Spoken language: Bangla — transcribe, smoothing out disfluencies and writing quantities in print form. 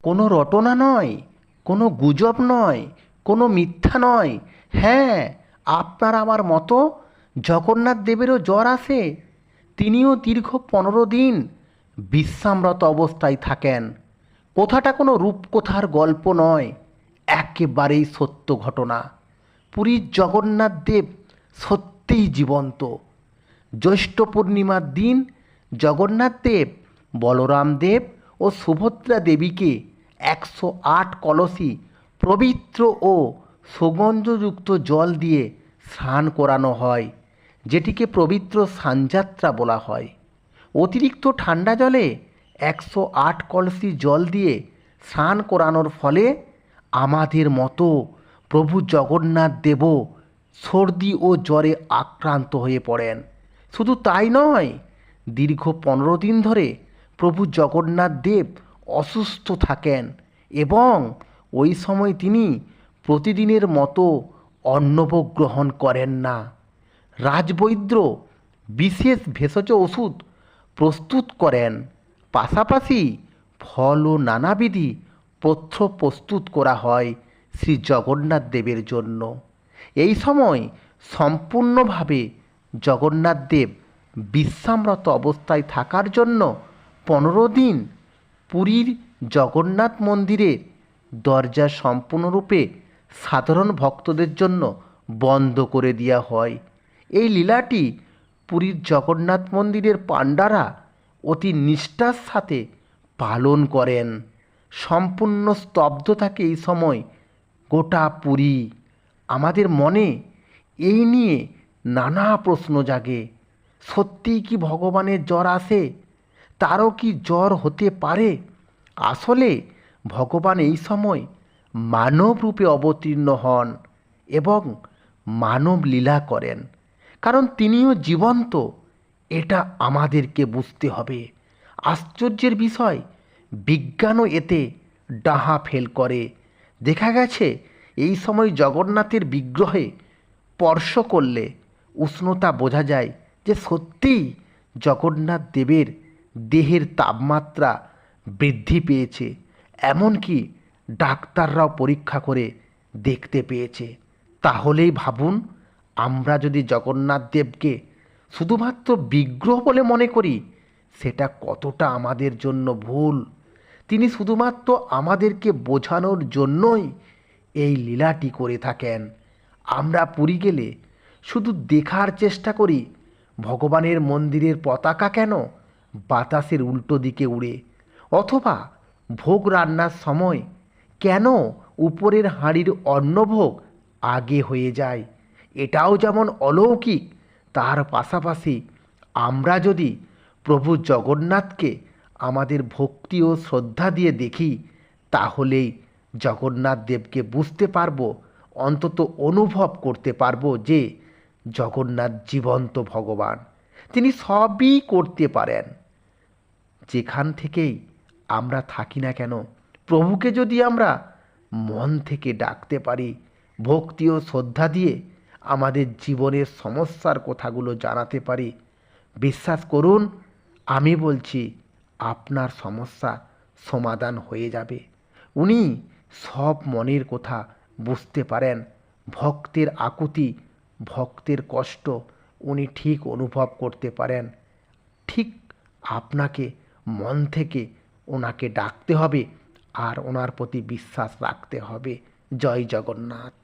কোনো রটনা নয়, কোনো গুজব নয়, কোনো মিথ্যা নয়। হ্যাঁ, আপনার আমার মতো জগন্নাথ দেবেরও জ্বর আসে। তিনিও দীর্ঘ 15 দিন বিশ্রামরত অবস্থায় থাকেন। কথাটা কোনো রূপকথার গল্প নয়, একেবারেই সত্য ঘটনা। পুরীর জগন্নাথ দেব সত্যিই জীবন্ত। জ্যৈষ্ঠ পূর্ণিমার দিন জগন্নাথ দেব, বলরাম দেব ও সুভদ্রা দেবীকে 108 কলসি পবিত্র ও সুগন্ধযুক্ত জল দিয়ে স্নান করানো হয়, যেটিকে পবিত্র স্নানযাত্রা বলা হয়। অতিরিক্ত ঠান্ডা জলে 108 কলসি জল দিয়ে স্নান করানোর ফলে আমাদের মতো প্রভু জগন্নাথ দেবও সর্দি ও জ্বরে আক্রান্ত হয়ে পড়েন। শুধু তাই নয়, দীর্ঘ 15 দিন ধরে প্রভু জগন্নাথ দেব অসুস্থ থাকেন এবং ওই সময় তিনি প্রতিদিনের মতো অন্নভোগ গ্রহণ করেন না। রাজবৈদ্য বিশেষ ভেষজ ওষুধ প্রস্তুত করেন, পাশাপাশি ফল ও নানাবিধি পথ্য প্রস্তুত করা হয় শ্রী জগন্নাথ দেবের জন্য। এই সময় সম্পূর্ণভাবে জগন্নাথ দেব বিশ্রামরত অবস্থায় থাকার জন্য 15 দিন পুরীর জগন্নাথ মন্দিরের দরজা সম্পূর্ণরূপে সাধারণ ভক্তদের জন্য বন্ধ করে দেওয়া হয়। এই লীলাটি পুরীর জগন্নাথ মন্দিরের পাণ্ডারা অতি নিষ্ঠার সাথে পালন করেন। সম্পূর্ণ স্তব্ধ থাকে এই সময় গোটা পুরী। আমাদের মনে এই নিয়ে নানা প্রশ্ন জাগে। সত্যিই কি ভগবানের জ্বর আসে? তারও কি জ্বর হতে পারে? আসলে ভগবান এই সময় মানব রূপে অবতীর্ণ হন এবং মানব লীলা করেন, কারণ তিনিও জীবন্ত। এটা আমাদেরকে বুঝতে হবে। আশ্চর্যের বিষয়, বিজ্ঞানও এতে ডাহা ফেল করে। দেখা গেছে এই সময় জগন্নাথের বিগ্রহে স্পর্শ করলে উষ্ণতা বোঝা যায় যে সত্যিই জগন্নাথ দেবের দেহের তাপমাত্রা বৃদ্ধি পেয়েছে। এমনকি ডাক্তাররাও পরীক্ষা করে দেখতে পেয়েছে। তাহলেই ভাবুন, আমরা যদি জগন্নাথ দেবকে শুধুমাত্র বিগ্রহ বলে মনে করি, সেটা কতটা আমাদের জন্য ভুল। তিনি শুধুমাত্র আমাদেরকে বোঝানোর জন্যই এই লীলাটি করে থাকেন। আমরা পুরী গেলে শুধু দেখার চেষ্টা করি ভগবানের মন্দিরের পতাকা কেন বাতাসের উল্টো দিকে উড়ে, অথবা ভোগ রান্নার সময় কেন উপরের হাঁড়ির অন্নভোগ আগে হয়ে যায়। এটাও যেমন অলৌকিক, তার পাশাপাশি আমরা যদি প্রভু জগন্নাথকে আমাদের ভক্তি ও শ্রদ্ধা দিয়ে দেখি, তাহলেই জগন্নাথ দেবকে বুঝতে পারবো, অন্তত অনুভব করতে পারবো যে জগন্নাথ জীবন্ত ভগবান। তিনি সবই করতে পারেন। যেখান থেকেই আমরা থাকি না কেন, প্রভুকে যদি আমরা মন থেকে ডাকতে পারি, ভক্তি ও শ্রদ্ধা দিয়ে আমাদের জীবনের সমস্যার কথাগুলো জানাতে পারি, বিশ্বাস করুন, আমি বলছি আপনার সমস্যা সমাধান হয়ে যাবে। উনি সব মনের কথা বুঝতে পারেন। ভক্তের আকুতি, ভক্তের কষ্ট উনি ঠিক অনুভব করতে পারেন। ঠিক আপনাকে মন থেকে ওনাকে ডাকতে হবে আর ওনার প্রতি বিশ্বাস রাখতে হবে। জয় জগন্নাথ।